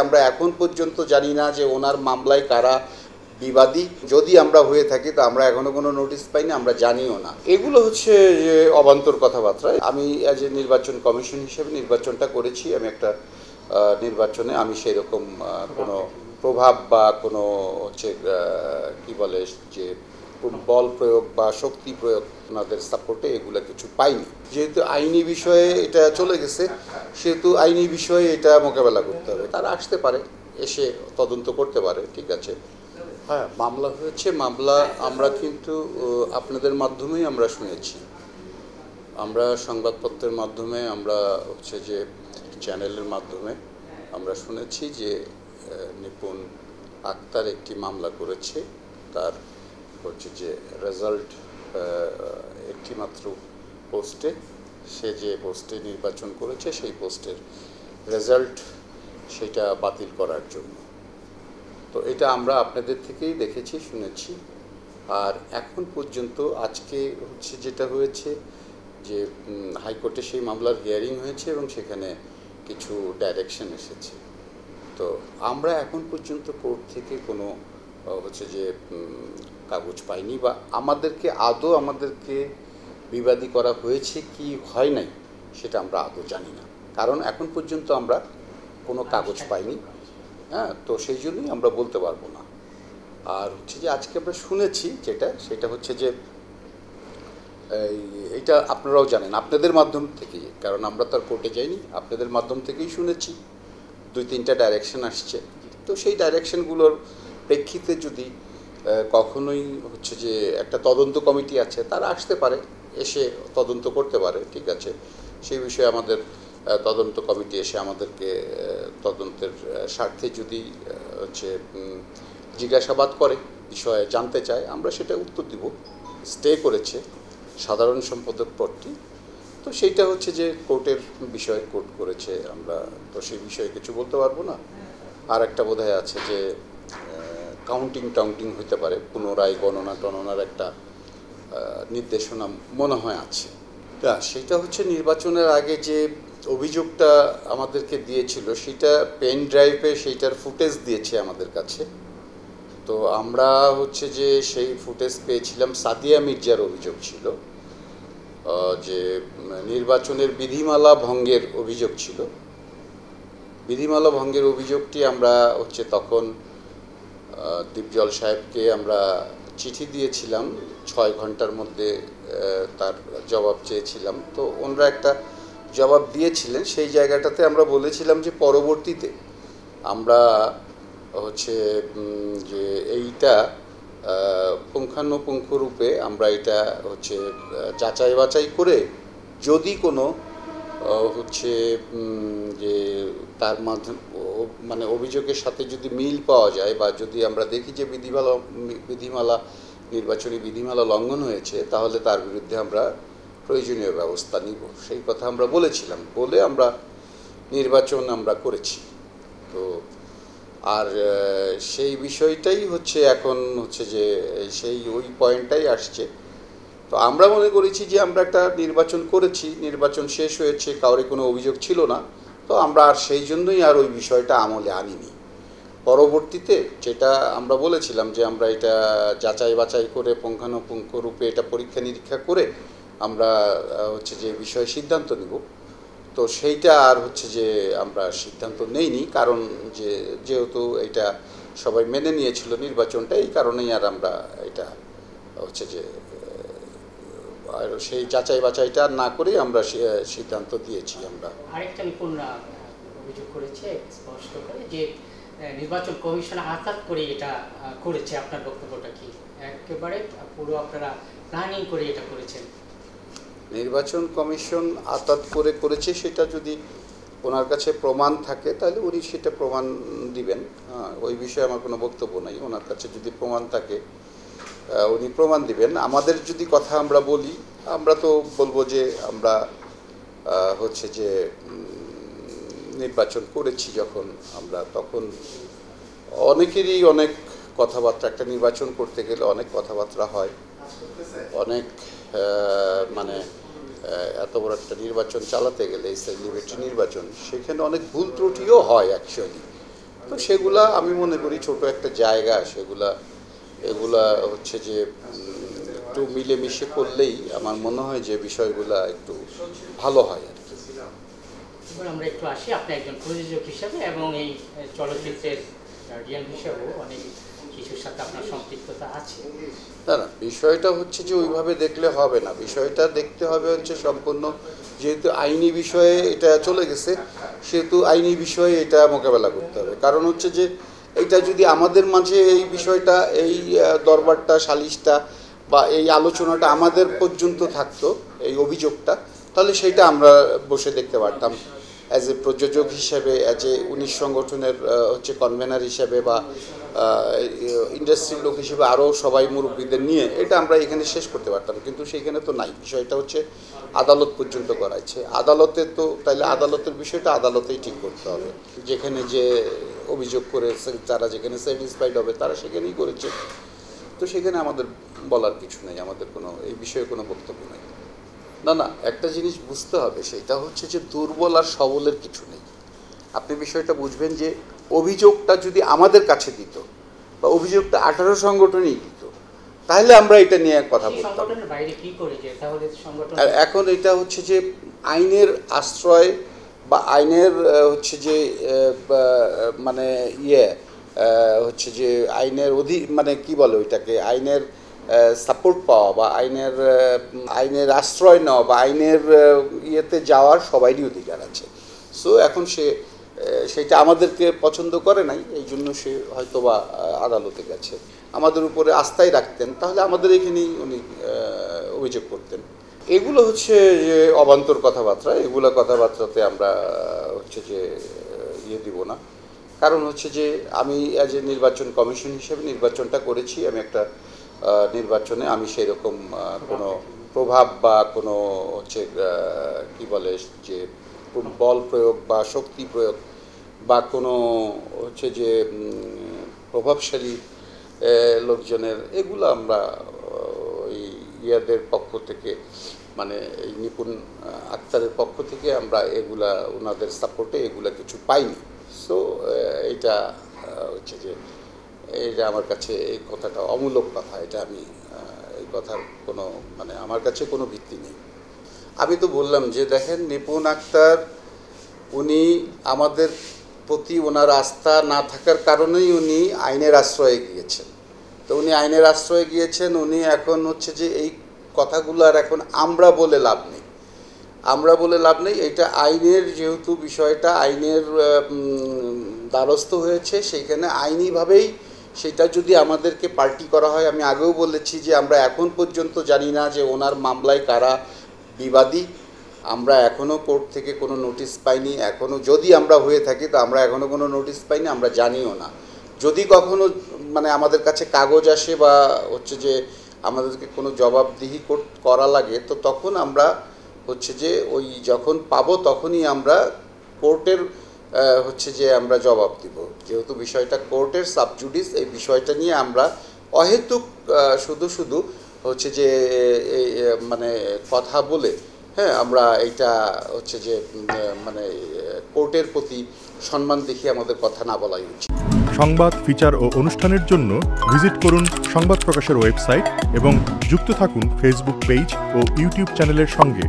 আমরা এখন পর্যন্ত জানি না যে ওনার মামলায় কারা বিবাদী। যদি আমরা হয়ে থাকি তো আমরা এখনো কোনো নোটিশ পাইনি, আমরা জানিও না। এগুলো হচ্ছে যে অবান্তর কথাবার্তা। আমি অ্যাজ এ নির্বাচন কমিশন হিসেবে নির্বাচনটা করেছি। আমি একটা নির্বাচনে আমি সেই রকম কোনো প্রভাব বা কোনো হচ্ছে কি বলে যে বল প্রয়োগ বা শক্তি প্রয়োগ ওনাদের সাপোর্টে এগুলো কিছু পাইনি। যেহেতু আইনি বিষয়ে এটা চলে গেছে, সেহেতু আইনি বিষয়ে এটা মোকাবেলা করতে হবে। তারা আসতে পারে, এসে তদন্ত করতে পারে, ঠিক আছে। হ্যাঁ, মামলা হয়েছে। মামলা আমরা কিন্তু আপনাদের মাধ্যমেই আমরা শুনেছি, আমরা সংবাদপত্রের মাধ্যমে, আমরা হচ্ছে যে চ্যানেলের মাধ্যমে আমরা শুনেছি যে নিপুণ আক্তার একটি মামলা করেছে। তার হচ্ছে যে রেজাল্ট একটি মাত্র পোস্টে, সে যে পোস্টে নির্বাচন করেছে সেই পোস্টের রেজাল্ট সেটা বাতিল করার জন্য। তো এটা আমরা আপনাদের থেকেই দেখেছি, শুনেছি। আর এখন পর্যন্ত আজকে হচ্ছে যেটা হয়েছে যে হাইকোর্টে সেই মামলার হিয়ারিং হয়েছে এবং সেখানে কিছু ডাইরেকশন এসেছে। তো আমরা এখন পর্যন্ত কোর্ট থেকে কোনো হচ্ছে যে কাগজ পাইনি, বা আমাদেরকে বিবাদী করা হয়েছে কি হয় নাই সেটা আমরা আদৌ জানি না, কারণ এখন পর্যন্ত আমরা কোনো কাগজ পাইনি। হ্যাঁ, তো সেই জন্যই আমরা বলতে পারবো না। আর হচ্ছে যে আজকে আমরা শুনেছি সেটা হচ্ছে যে এইটা আপনারাও জানেন আপনাদের মাধ্যম থেকেই, কারণ আমরা তো আর কোর্টে যাইনি, আপনাদের মাধ্যম থেকেই শুনেছি 2-3টা ডাইরেকশন আসছে। তো সেই ডাইরেকশনগুলোর প্রেক্ষিতে যদি কখনোই হচ্ছে যে একটা তদন্ত কমিটি আছে, তারা আসতে পারে, এসে তদন্ত করতে পারে, ঠিক আছে। সেই বিষয়ে আমাদের তদন্ত কমিটি এসে আমাদেরকে তদন্তের স্বার্থে যদি হচ্ছে জিজ্ঞাসাবাদ করে, বিষয়ে জানতে চায়, আমরা সেটা উত্তর দিব। স্টে করেছে সাধারণ সম্পাদক পদটি, তো সেইটা হচ্ছে যে কোর্টের বিষয়, কোর্ট করেছে, আমরা তো সেই বিষয়ে কিছু বলতে পারবো না। আর একটা বোধহয় আছে যে কাউন্টিং হতে পারে, পুনরায় গণনা টননার একটা নির্দেশনা মনে হয় আছে। তা সেটা হচ্ছে নির্বাচনের আগে যে অভিযোগটা আমাদেরকে দিয়েছিল, সেটা পেন ড্রাইভে সেইটার ফুটেজ দিয়েছে আমাদের কাছে। তো আমরা হচ্ছে যে সেই ফুটেজ পেয়েছিলাম, সাদিয়া মির্জার অভিযোগ ছিল যে নির্বাচনের বিধিমালা ভঙ্গের অভিযোগ ছিল। বিধিমালা ভঙ্গের অভিযোগটি আমরা হচ্ছে তখন দীপজল সাহেবকে আমরা চিঠি দিয়েছিলাম, 6 ঘন্টার মধ্যে তার জবাব চেয়েছিলাম। তো ওনারা একটা জবাব দিয়েছিলেন, সেই জায়গাটাতে আমরা বলেছিলাম যে পরবর্তীতে আমরা হচ্ছে যে এইটা পুঙ্খানুপুঙ্খ রূপে আমরা এটা হচ্ছে যাচাই বাছাই করে যদি কোনো হচ্ছে যে তার মাধ্যমে মানে অভিযোগের সাথে যদি মিল পাওয়া যায়, বা যদি আমরা দেখি যে নির্বাচনী বিধিমালা লঙ্ঘন হয়েছে, তাহলে তার বিরুদ্ধে আমরা প্রয়োজনীয় ব্যবস্থা নিব, সেই কথা আমরা বলেছিলাম। বলে আমরা নির্বাচন আমরা করেছি। তো আর সেই বিষয়টাই হচ্ছে এখন হচ্ছে যে ওই পয়েন্টটাই আসছে। তো আমরা মনে করেছি যে আমরা একটা নির্বাচন করেছি, নির্বাচন শেষ হয়েছে, কাউরে কোনো অভিযোগ ছিল না, তো আমরা আর সেই জন্যই আর ওই বিষয়টা আমলে আনিনি। পরবর্তীতে যেটা আমরা বলেছিলাম যে আমরা এটা যাচাই বাছাই করে পুঙ্খানুপুঙ্খ রূপে এটা পরীক্ষা নিরীক্ষা করে আমরা হচ্ছে যে বিষয়ে সিদ্ধান্ত নিব। তো সেইটা আর হচ্ছে যে আমরা সিদ্ধান্ত নেইনি, কারণ যেহেতু এটা সবাই মেনে নিয়েছিল নির্বাচনটা, এই কারণেই আর আমরা এটা হচ্ছে যে আর সেই যাচাই বাছাইটা না করেই আমরা সিদ্ধান্ত দিয়েছি। আমরা আরেকটা নিপুণ অভিযোগ করেছে স্পষ্ট করে যে নির্বাচন কমিশন আঘাত করে এটা করেছে। আপনার বক্তব্যটা কি? একেবারে পুরো আপনারা প্ল্যানিং করে এটা করেছেন? নির্বাচন কমিশন আঘাত করে করেছে, সেটা যদি ওনার কাছে প্রমাণ থাকে তাহলে উনি সেটা প্রমাণ দিবেন। ওই বিষয়ে আমার কোনো বক্তব্য নাই। ওনার কাছে যদি প্রমাণ থাকে উনি প্রমাণ দিবেন। আমাদের যদি কথা আমরা বলি, আমরা তো বলবো যে আমরা হচ্ছে যে নির্বাচন করেছি যখন, আমরা তখন অনেকেরই অনেক কথাবার্তা, একটা নির্বাচন করতে গেলে অনেক কথাবার্তা হয়, অনেক মানে এত বড় একটা নির্বাচন চালাতে গেলে, এই সেলিব্রিটি নির্বাচন, সেখানে অনেক ভুল ত্রুটিও হয় অ্যাকচুয়ালি। তো সেগুলা আমি মনে করি ছোট একটা জায়গা, এগুলা হচ্ছে যে একটু মিলেমিশে করলেই আমার মনে হয় যে বিষয়গুলা একটু ভালো হয় আর কি। এবার আমরা একটু আসি, আপনি একজন প্রযোজক হিসাবে এবং এই চলচ্চিত্রের গার্ডিয়ান হিসাবেও অনেক কিছুর সাথে আপনার সম্পৃক্ততা আছে। না, বিষয়টা হচ্ছে যে ওইভাবে দেখলে হবে না, বিষয়টা দেখতে হবে হচ্ছে সম্পূর্ণ, যেহেতু আইনি বিষয়ে এটা চলে গেছে সেহেতু আইনি বিষয়ে এটা মোকাবেলা করতে হবে। কারণ হচ্ছে যে এটা যদি আমাদের মাঝে এই বিষয়টা, এই দরবারটা, সালিশটা বা এই আলোচনাটা আমাদের পর্যন্ত থাকতো, এই অভিযোগটা, তাহলে সেটা আমরা বসে দেখতে পারতাম অ্যাজ এ প্রযোজক হিসেবে, অ্যাজ এ 19 সংগঠনের হচ্ছে কনভেনার হিসেবে বা ইন্ডাস্ট্রির লোক হিসেবে আরও সবাই মুরব্বীদের নিয়ে এটা আমরা এখানে শেষ করতে পারতাম, কিন্তু সেইখানে তো নাই। বিষয়টা হচ্ছে আদালত পর্যন্ত করাইছে, আদালতে তো তাইলে আদালতের বিষয়টা আদালতেই ঠিক করতে হবে। যেখানে যে অভিযোগ করেছে তারা যেখানে স্যাটিসফাইড হবে তারা সেখানেই করেছে, তো সেখানে আমাদের বলার কিছু নেই, আমাদের কোনো এই বিষয়ে কোনো বক্তব্য নেই। না, একটা জিনিস বুঝতে হবে, সেটা হচ্ছে যে দুর্বল আর সবলের কিছু নেই। আপনি বিষয়টা বুঝবেন যে অভিযোগটা যদি আমাদের কাছে দিত বা অভিযোগটা 18 সংগঠনই দিত, তাহলে আমরা এটা নিয়ে কথা বলতাম। আর এখন এটা হচ্ছে যে আইনের আশ্রয় বা আইনের হচ্ছে যে মানে হচ্ছে যে আইনের মানে কি বলে ওইটাকে, আইনের সাপোর্ট পাওয়া বা আইনের আশ্রয় নেওয়া বা আইনের ইয়েতে যাওয়ার সবারই অধিকার আছে। সো এখন সেটা আমাদেরকে পছন্দ করে নাই, এই জন্য সে হয়তো বা আদালতে গেছে। আমাদের উপরে আস্থাই রাখতেন তাহলে আমাদের এখানেই উনি অভিযোগ করতেন। এগুলো হচ্ছে যে অবান্তর কথাবার্তা, এগুলো কথাবার্তাতে আমরা হচ্ছে যে দিব না। কারণ হচ্ছে যে আমি অ্যাজ এ নির্বাচন কমিশন হিসেবে নির্বাচনটা করেছি, আমি একটা নির্বাচনে আমি সেই রকম কোনো প্রভাব বা কোনো হচ্ছে কি বলে যে বল প্রয়োগ বা শক্তি প্রয়োগ বা কোনো হচ্ছে যে প্রভাবশালী লোকজনের এগুলো আমরা ওই ইয়াদের পক্ষ থেকে, মানে এই নিপুণ আক্তারের পক্ষ থেকে আমরা এগুলা ওনাদের সাপোর্টে এগুলা কিছু পাইনি। সো এটা হচ্ছে যে এটা আমার কাছে এই কথাটা অমূলক কথা, এটা আমি এই কথার কোনো মানে আমার কাছে কোনো ভিত্তি নেই। আমি তো বললাম যে দেখেন, নিপুণ আক্তার উনি আমাদের প্রতি ওনার আস্থা না থাকার কারণেই উনি আইনের আশ্রয়ে গিয়েছেন। তো উনি আইনের আশ্রয়ে গিয়েছেন, উনি এখন হচ্ছে যে এই কথাগুলো আর এখন আমরা বলে লাভ নেই, এটা আইনের যেহেতু বিষয়টা আইনের দ্বারস্থ হয়েছে, সেইখানে আইনিভাবেই সেটা যদি আমাদেরকে পার্টি করা হয়, আমি আগেও বলেছি যে আমরা এখন পর্যন্ত জানি না যে ওনার মামলায় কারা বিবাদী, আমরা এখনও কোর্ট থেকে কোনো নোটিশ পাইনি, এখনও যদি আমরা হয়ে থাকি তো আমরা এখনও কোনো নোটিশ পাইনি, আমরা জানিও না। যদি কখনো মানে আমাদের কাছে কাগজ আসে বা হচ্ছে যে আমাদেরকে কোনো জবাবদিহি করা লাগে, তো তখন আমরা হচ্ছে যে ওই যখন পাবো তখনই আমরা কোর্টের হচ্ছে যে আমরা জবাব দিব। যেহেতু বিষয়টা কোর্টের সাবজুডিস, এই বিষয়টা নিয়ে আমরা অহেতুক শুধু হচ্ছে যে মানে কথা বলে আমরা এইটা হচ্ছে যে মানে কোর্টের প্রতি সম্মান দেখিয়ে আমাদের কথা না বলাই উচিত। সংবাদ, ফিচার ও অনুষ্ঠানের জন্য ভিজিট করুন সংবাদ প্রকাশের ওয়েবসাইট এবং যুক্ত থাকুন ফেসবুক পেজ ও ইউটিউব চ্যানেলের সঙ্গে।